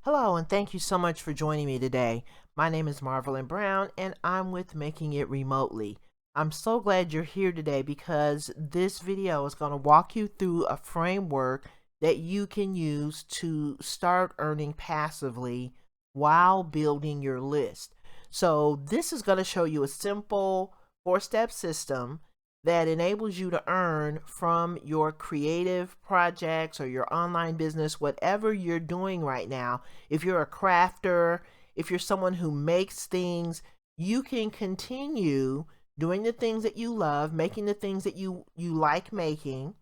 Hello, and thank you so much for joining me today. My name is Marvelyn Brown, and I'm with Making It Remotely. I'm so glad you're here today because this video is going to walk you through a framework that you can use to start earning passively while building your list. So this is going to show you a simple four-step system that enables you to earn from your creative projects or your online business, whatever you're doing right now. If you're a crafter, if you're someone who makes things, you can continue doing the things that you love, making the things that you like making.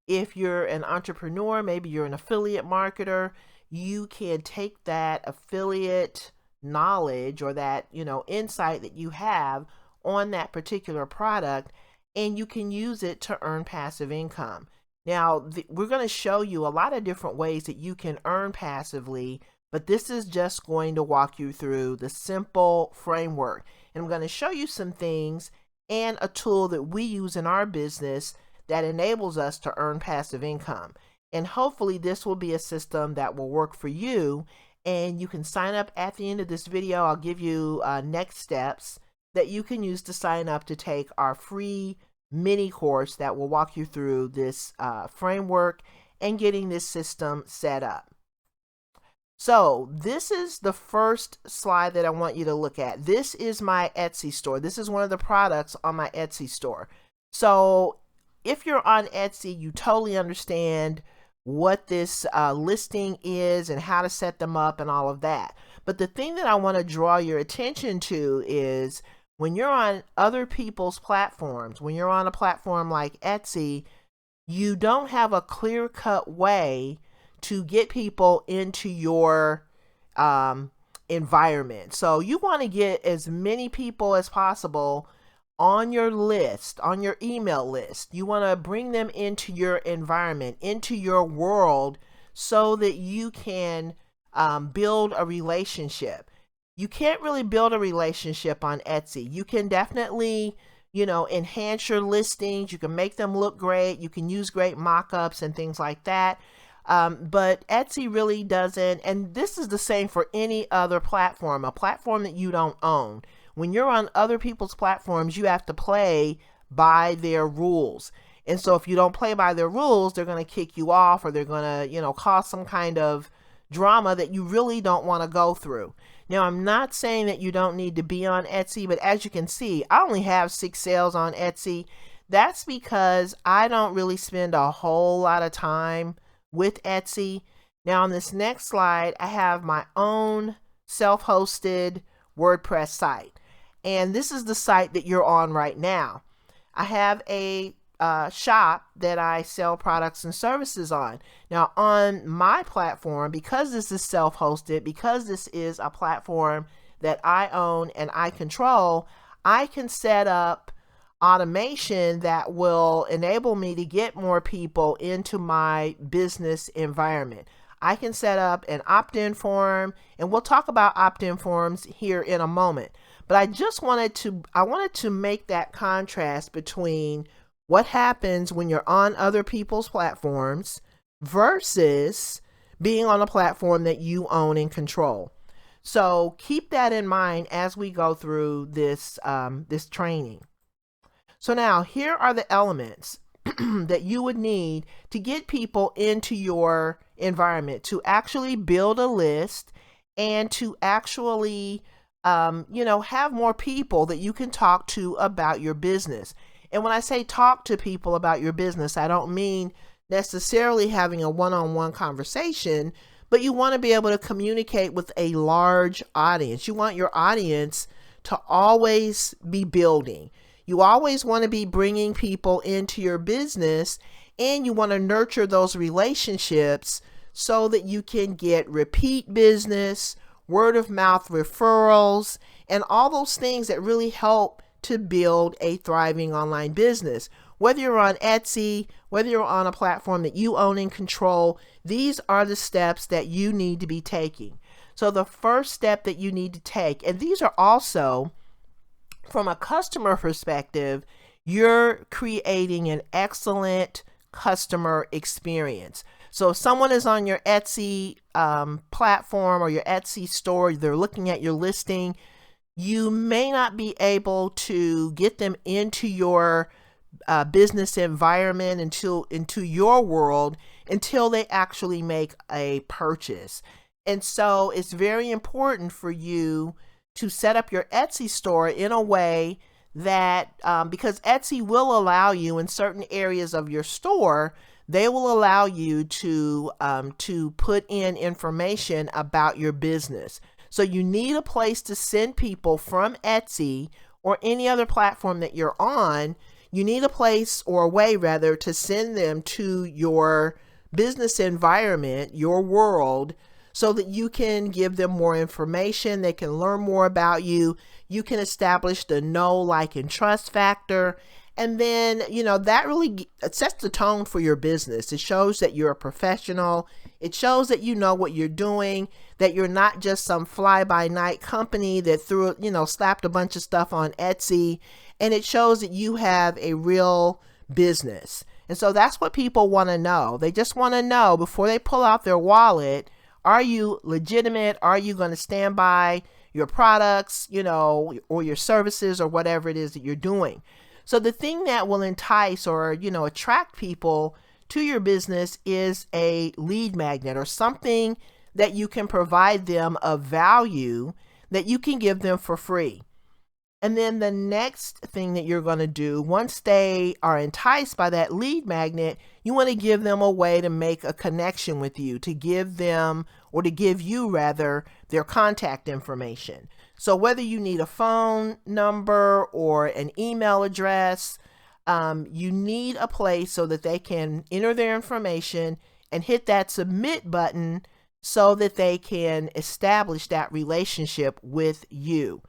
If you're an entrepreneur, maybe you're an affiliate marketer, you can take that affiliate knowledge or that, insight that you have on that particular product, and you can use it to earn passive income. Now, we're going to show you a lot of different ways that you can earn passively, but this is just going to walk you through the simple framework. And I'm going to show you some things and a tool that we use in our business that enables us to earn passive income. And hopefully this will be a system that will work for you, and you can sign up at the end of this video. I'll give you next steps that you can use to sign up to take our free mini course that will walk you through this framework and getting this system set up. So this is the first slide that I want you to look at. This is my Etsy store. This is one of the products on my Etsy store. So if you're on Etsy, you totally understand what this listing is and how to set them up and all of that. But the thing that I want to draw your attention to is when you're on other people's platforms, when you're on a platform like Etsy, you don't have a clear-cut way to get people into your environment. So you want to get as many people as possible on your list, on your email list. You want to bring them into your environment, into your world, so that you can build a relationship. You can't really build a relationship on Etsy. You can definitely, enhance your listings. You can make them look great. You can use great mock-ups and things like that. But Etsy really doesn't, and this is the same for any other platform, a platform that you don't own. When you're on other people's platforms, you have to play by their rules. And so if you don't play by their rules, they're going to kick you off, or they're going to, cause some kind of drama that you really don't want to go through. Now, I'm not saying that you don't need to be on Etsy, but as you can see, I only have 6 sales on Etsy. That's because I don't really spend a whole lot of time with Etsy. Now, on this next slide, I have my own self-hosted WordPress site. And this is the site that you're on right now. I have a shop that I sell products and services on. Now, on my platform, because this is self-hosted, because this is a platform that I own and I control, I can set up automation that will enable me to get more people into my business environment. I can set up an opt-in form, and we'll talk about opt-in forms here in a moment. But I wanted to make that contrast between what happens when you're on other people's platforms versus being on a platform that you own and control. So keep that in mind as we go through this training. So now here are the elements that you would need to get people into your environment, to actually build a list and to actually have more people that you can talk to about your business. And when I say talk to people about your business, I don't mean necessarily having a one-on-one conversation, but you want to be able to communicate with a large audience. You want your audience to always be building. You always want to be bringing people into your business, and you want to nurture those relationships so that you can get repeat business, word of mouth referrals, and all those things that really help to build a thriving online business. Whether you're on Etsy, whether you're on a platform that you own and control, these are the steps that you need to be taking. So the first step that you need to take, and these are also from a customer perspective, you're creating an excellent customer experience. So if someone is on your Etsy platform or your Etsy store, they're looking at your listing, you may not be able to get them into your business environment, into your world, until they actually make a purchase. And so it's very important for you to set up your Etsy store in a way that, because Etsy will allow you in certain areas of your store, they will allow you to put in information about your business. So you need a place to send people from Etsy or any other platform that you're on. You need a place, or a way rather, to send them to your business environment, your world, so that you can give them more information. They can learn more about you. You can establish the know, like, and trust factor. And then, that really sets the tone for your business. It shows that you're a professional. It shows that you know what you're doing, that you're not just some fly-by-night company that slapped a bunch of stuff on Etsy. And it shows that you have a real business. And so that's what people want to know. They just want to know, before they pull out their wallet, are you legitimate? Are you going to stand by your products, or your services, or whatever it is that you're doing? So the thing that will entice or, attract people to your business is a lead magnet, or something that you can provide them of value that you can give them for free. And then the next thing that you're going to do, once they are enticed by that lead magnet, you want to give them a way to make a connection with you, to give them, or to give you rather, their contact information. So whether you need a phone number or an email address, you need a place so that they can enter their information and hit that submit button so that they can establish that relationship with you.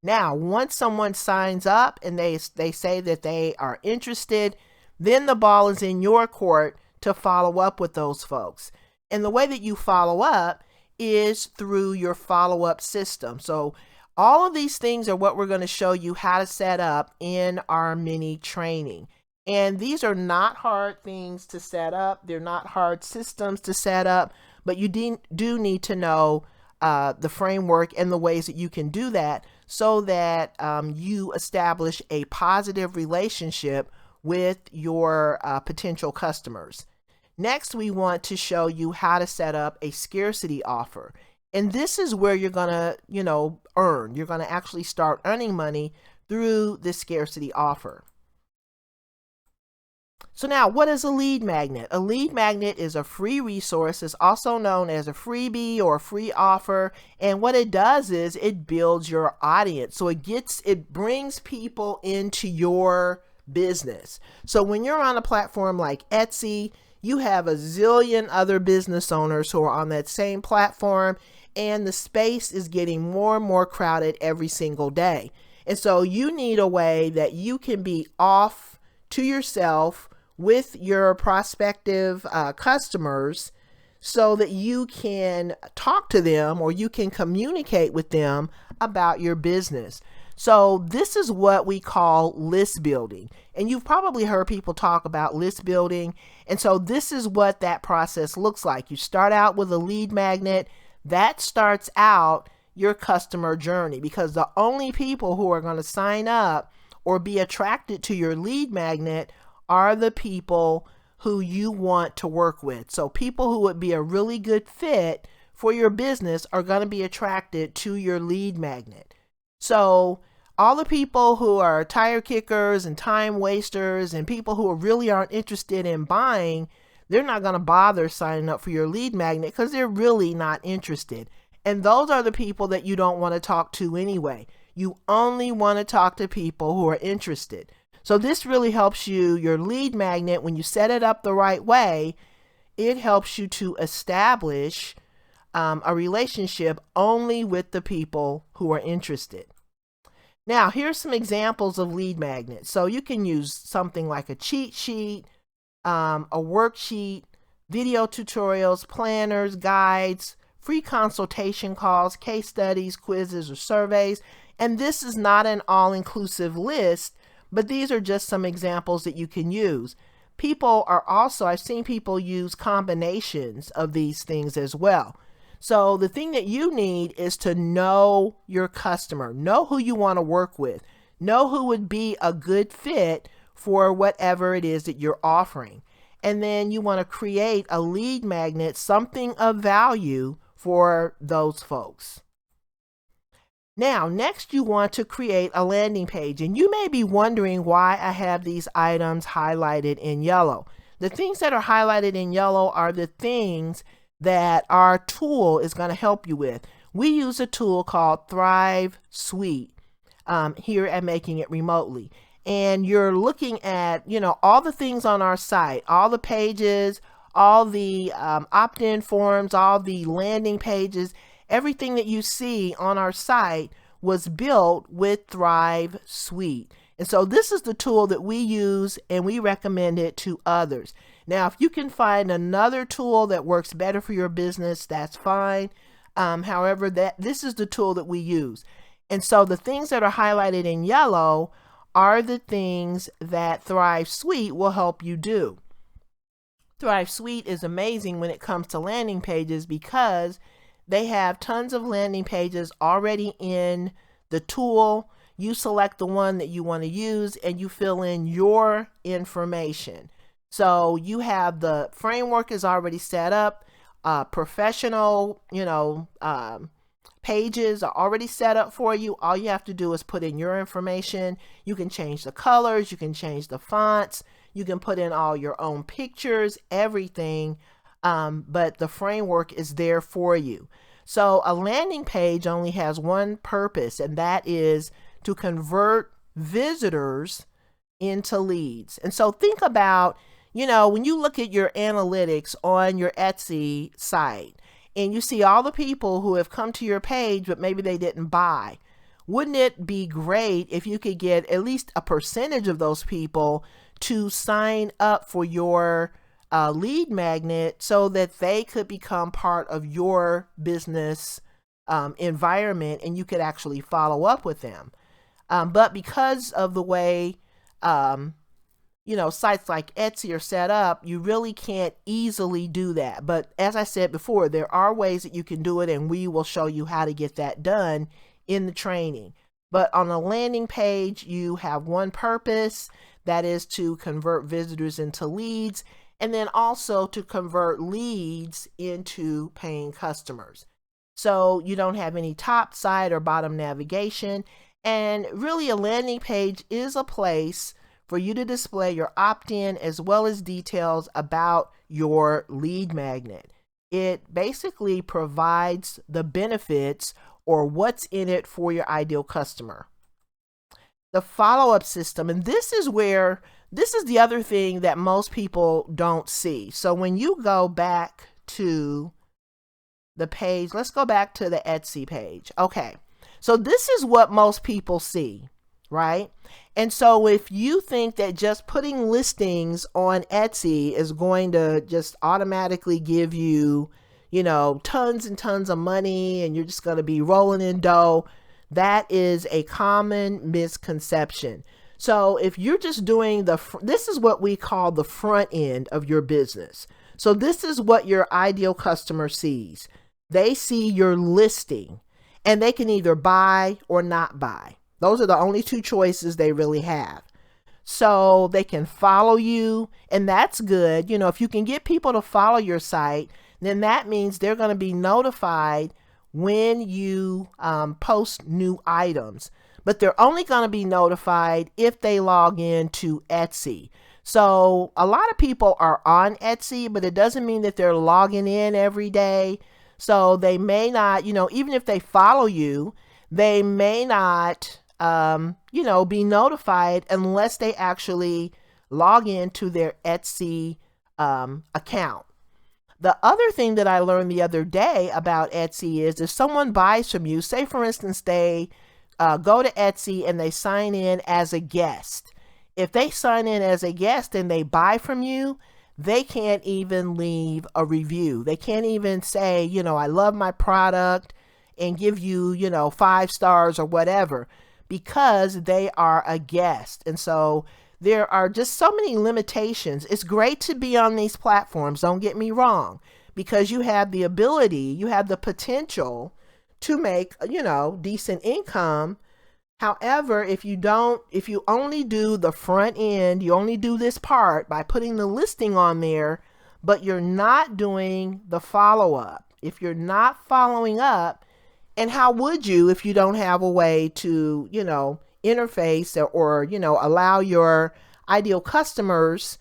Now, once someone signs up and they say that they are interested, then the ball is in your court to follow up with those folks. And the way that you follow up is through your follow-up system. So all of these things are what we're going to show you how to set up in our mini training. And these are not hard things to set up. They're not hard systems to set up, but you do need to know the framework and the ways that you can do that, so that you establish a positive relationship with your potential customers. Next, we want to show you how to set up a scarcity offer. And this is where you're going to, earn. You're going to actually start earning money through this scarcity offer. So now, what is a lead magnet? A lead magnet is a free resource. It's also known as a freebie or a free offer. And what it does is it builds your audience. So it brings people into your business. So when you're on a platform like Etsy, you have a zillion other business owners who are on that same platform, and the space is getting more and more crowded every single day. And so you need a way that you can be off to yourself with your prospective customers, so that you can talk to them, or you can communicate with them about your business. So this is what we call list building. And you've probably heard people talk about list building. And so this is what that process looks like. You start out with a lead magnet. That starts out your customer journey, because the only people who are going to sign up or be attracted to your lead magnet are the people who you want to work with. So people who would be a really good fit for your business are going to be attracted to your lead magnet. So all the people who are tire kickers and time wasters and people who really aren't interested in buying, they're not going to bother signing up for your lead magnet, because they're really not interested. And those are the people that you don't want to talk to anyway. You only want to talk to people who are interested. So this really helps you, your lead magnet, when you set it up the right way, it helps you to establish a relationship only with the people who are interested. Now, here's some examples of lead magnets. So you can use something like a cheat sheet, a worksheet, video tutorials, planners, guides, free consultation calls, case studies, quizzes, or surveys. And this is not an all-inclusive list, but these are just some examples that you can use. I've seen people use combinations of these things as well. So the thing that you need is to know your customer, know who you want to work with, know who would be a good fit for whatever it is that you're offering. And then you want to create a lead magnet, something of value for those folks. Now, next you want to create a landing page, and you may be wondering why I have these items highlighted in yellow. The things that are highlighted in yellow are the things that our tool is going to help you with. We use a tool called Thrive Suite here at Making It Remotely. And you're looking at, all the things on our site, all the pages, all the opt-in forms, all the landing pages, everything that you see on our site was built with Thrive Suite. And so this is the tool that we use, and we recommend it to others. Now, if you can find another tool that works better for your business, that's fine. However, this is the tool that we use. And so the things that are highlighted in yellow are the things that Thrive Suite will help you do. Thrive Suite is amazing when it comes to landing pages because they have tons of landing pages already in the tool. You select the one that you want to use and you fill in your information. So you have the framework is already set up. Professional, pages are already set up for you. All you have to do is put in your information. You can change the colors, you can change the fonts, you can put in all your own pictures, everything, but the framework is there for you. So a landing page only has one purpose, and that is to convert visitors into leads. And so think about, when you look at your analytics on your Etsy site, and you see all the people who have come to your page, but maybe they didn't buy. Wouldn't it be great if you could get at least a percentage of those people to sign up for your lead magnet so that they could become part of your business environment and you could actually follow up with them? But because of the way sites like Etsy are set up, you really can't easily do that. But as I said before, there are ways that you can do it, and we will show you how to get that done in the training. But on a landing page, you have one purpose, that is to convert visitors into leads, and then also to convert leads into paying customers. So you don't have any top, side, or bottom navigation. And really, a landing page is a place for you to display your opt-in as well as details about your lead magnet. It basically provides the benefits or what's in it for your ideal customer. The follow-up system, and this is the other thing that most people don't see. So when you go back to the page, let's go back to the Etsy page. Okay, so this is what most people see, right? And so if you think that just putting listings on Etsy is going to just automatically give you, tons and tons of money and you're just going to be rolling in dough, that is a common misconception. So if you're just doing this is what we call the front end of your business. So this is what your ideal customer sees. They see your listing and they can either buy or not buy. Those are the only two choices they really have. So they can follow you, and that's good. If you can get people to follow your site, then that means they're going to be notified when you post new items. But they're only going to be notified if they log in to Etsy. So a lot of people are on Etsy, but it doesn't mean that they're logging in every day. So they may not, even if they follow you, they may not be notified unless they actually log into their Etsy account. The other thing that I learned the other day about Etsy is if someone buys from you, say for instance, they go to Etsy and they sign in as a guest. If they sign in as a guest and they buy from you, they can't even leave a review. They can't even say, I love my product and give you, 5 stars or whatever, because they are a guest. And so there are just so many limitations. It's great to be on these platforms, don't get me wrong, because you have the ability, you have the potential to make, decent income. However, if you only do the front end, you only do this part by putting the listing on there, but you're not doing the follow-up. If you're not following up, and how would you if you don't have a way to, interface or allow your ideal customers,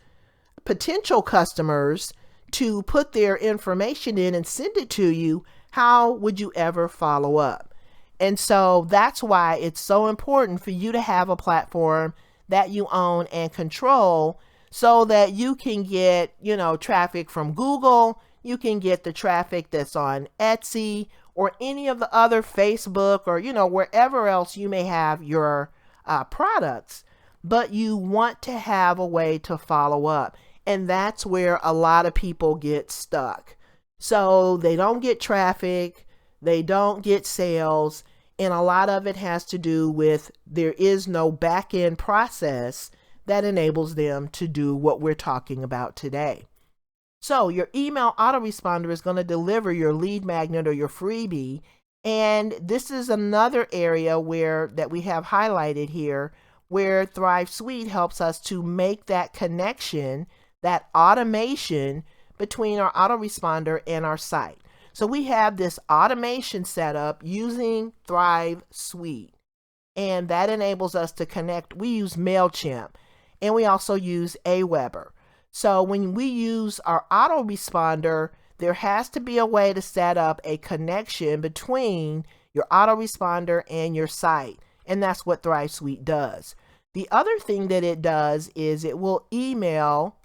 potential customers, to put their information in and send it to you, how would you ever follow up? And so that's why it's so important for you to have a platform that you own and control, so that you can get, traffic from Google, you can get the traffic that's on Etsy or any of the other Facebook or, wherever else you may have your products, but you want to have a way to follow up. And that's where a lot of people get stuck. So they don't get traffic, they don't get sales, and a lot of it has to do with there is no back-end process that enables them to do what we're talking about today. So your email autoresponder is going to deliver your lead magnet or your freebie. And this is another area that we have highlighted here, where Thrive Suite helps us to make that connection, that automation between our autoresponder and our site. So we have this automation set up using Thrive Suite, and that enables us to connect. We use MailChimp, and we also use Aweber. So when we use our autoresponder, there has to be a way to set up a connection between your autoresponder and your site, and that's what Thrive Suite does. The other thing that it does is it will email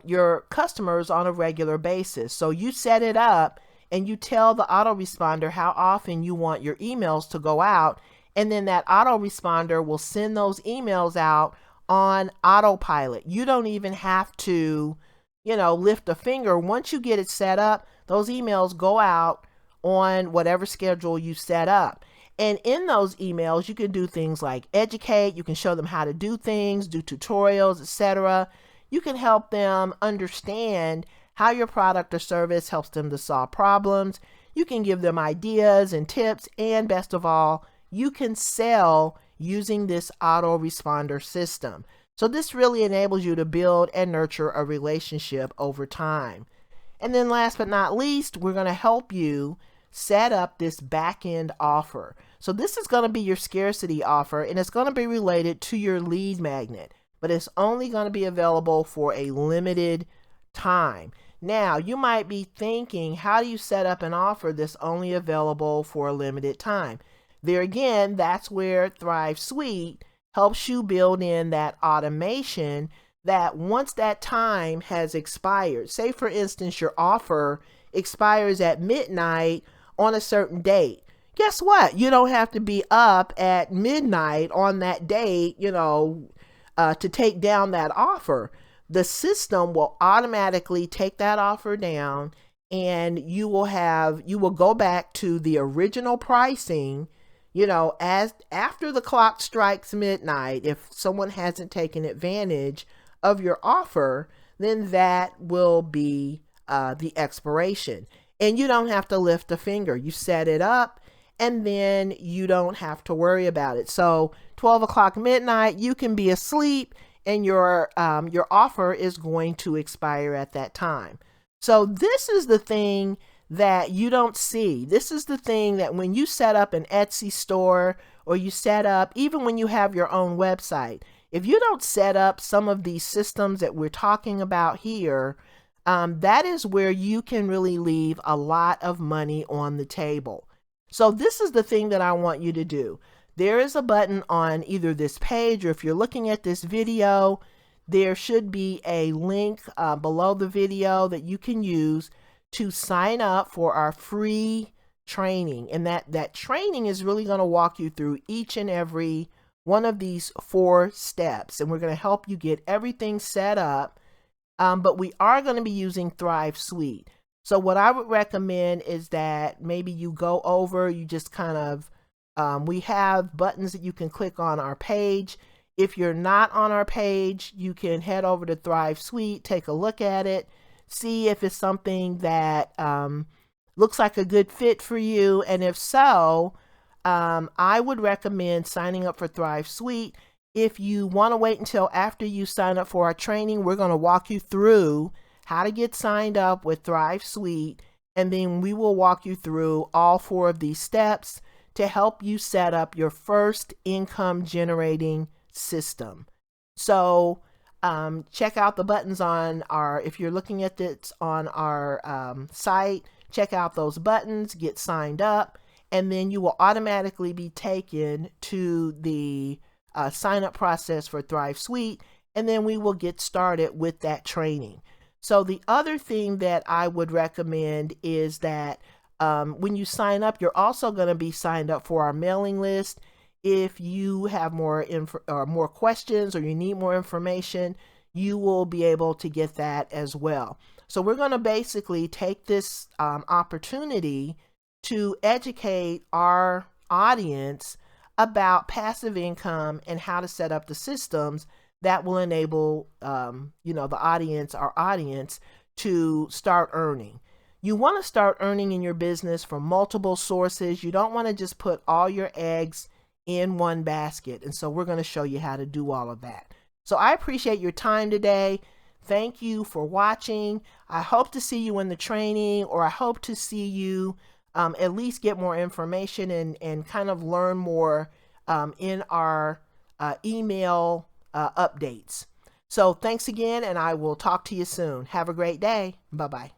your customers on a regular basis. So you set it up and you tell the autoresponder how often you want your emails to go out, and then that autoresponder will send those emails out on autopilot. You don't even have to, lift a finger. Once you get it set up, those emails go out on whatever schedule you set up. And in those emails, you can do things like educate, you can show them how to do things, do tutorials, etc. You can help them understand how your product or service helps them to solve problems. You can give them ideas and tips, and best of all, you can sell using this autoresponder system. So this really enables you to build and nurture a relationship over time. And then last but not least, we're going to help you set up this back-end offer. So this is going to be your scarcity offer, and it's going to be related to your lead magnet, but it's only going to be available for a limited time. Now, you might be thinking, how do you set up an offer that's only available for a limited time? There again, that's where Thrive Suite helps you build in that automation, that once that time has expired, say for instance your offer expires at midnight on a certain date, guess what? You don't have to be up at midnight on that date, to take down that offer. The system will automatically take that offer down, and you will go back to the original pricing, as after the clock strikes midnight. If someone hasn't taken advantage of your offer, then that will be the expiration. And you don't have to lift a finger. You set it up, and then you don't have to worry about it. So 12 o'clock midnight, you can be asleep, and your offer is going to expire at that time. So this is the thing that you don't see. This is the thing that when you set up an Etsy store, or you set up, even when you have your own website, if you don't set up some of these systems that we're talking about here, that is where you can really leave a lot of money on the table. So this is the thing that I want you to do. There is a button on either this page, or if you're looking at this video, there should be a link below the video that you can use to sign up for our free training. And that training is really going to walk you through each and every one of these 4 steps. And we're going to help you get everything set up. But we are going to be using Thrive Suite. So what I would recommend is that maybe you go over, you just kind of, we have buttons that you can click on our page. If you're not on our page, you can head over to Thrive Suite, take a look at it. see if it's something that looks like a good fit for you. And if so, I would recommend signing up for Thrive Suite. If you want to wait until after you sign up for our training, we're going to walk you through how to get signed up with Thrive Suite, and then we will walk you through all 4 of these steps to help you set up your first income generating system. So check out the buttons on our, if you're looking at this on our site, check out those buttons, get signed up, and then you will automatically be taken to the sign up process for Thrive Suite, and then we will get started with that training. So the other thing that I would recommend is that when you sign up, you're also going to be signed up for our mailing list. If you have more questions or you need more information, you will be able to get that as well. So we're going to basically take this opportunity to educate our audience about passive income and how to set up the systems that will enable the audience, our audience, to start earning. You want to start earning in your business from multiple sources. You don't want to just put all your eggs in one basket. And so we're going to show you how to do all of that. So I appreciate your time today. Thank you for watching. I hope to see you in the training, or I hope to see you at least get more information and kind of learn more in our email updates. So thanks again, and I will talk to you soon. Have a great day. Bye-bye.